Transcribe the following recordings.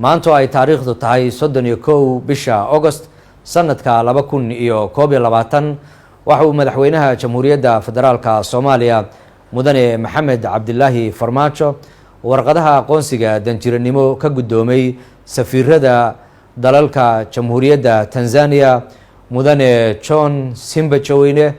maanta ay taariikhdu tahay 31 bisha August sanadka 2021 waxa uu madaxweynaha Jamhuuriyadda Federaalka Soomaaliya mudane Maxamed Cabdilaahi Farmaajo warqadaha aqoonsiga danjiranimo ka gudoomay safiirada dalalka Jamhuuriyadda Tanzania mudane John Simbachawene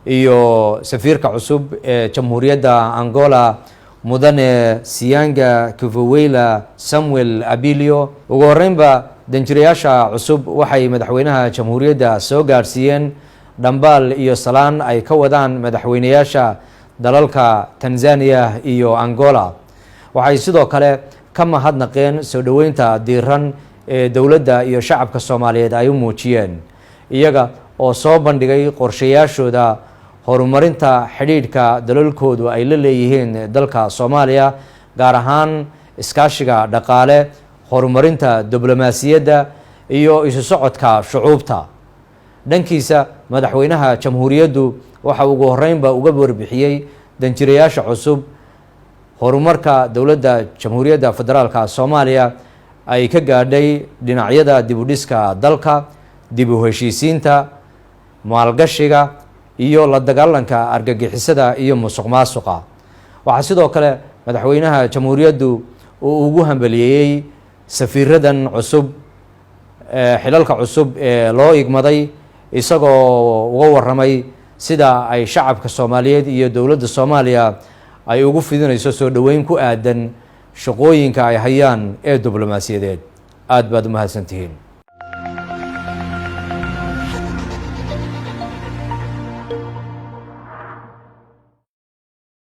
iyo safiirka cusub ee Jamhuuriyadda Angola mudane Sianga Kivowela Samuel Abilio. ugu horeynba danjirayaasha cusub waxay madaxweynaha Jamhuuriyadda soo gaarsiiyeen dhambaal iyo salaan ay ka wadaan madaxweynayaasha dalalka Tanzania iyo Angola. waxay sidoo kale ka mahadnaqeen soo dhaweynta diiran ee dawladda iyo shacabka Soomaaliyeed ay u muujiyeen iyaga oo soo bandhigay qorshayaashooda horumarinta xidhiidhka dalalkoodu ay la leeyihiin dalka Soomaaliya, gaar ahaan iskaashiga dhaqaale, horumarinta diblomaasiyadda iyo isu socodka shucuubta. dhankiisa madaxweynaha Jamhuuriyaddu waxa ugu horeynba uga warbixiyay danjirayaasha cusub horumarka dawladda Jamhuuriyadda Federaalka Soomaaliya ay ka gaadhay dhinacyada dib u dhiska dalka, dib u heshiisiinta, maalgashiga iyo la dagaalanka argagixisada iyo musuqmaasuqa. waxaa sidoo kale madaxweynaha Jamhuuriyaddu uu ugu hambaliyeeyay safiiradan cusub xilalka cusub ee loo igmaday, isagoo uga waramay sida ay shacabka Soomaaliyeed iyo dawladda Soomaaliya ay ugu fidinayso soo dhaweyn ku aadan shaqooyinka ay hayaan ee diblomaasiyadeed. aad baad u mahadsantihiin.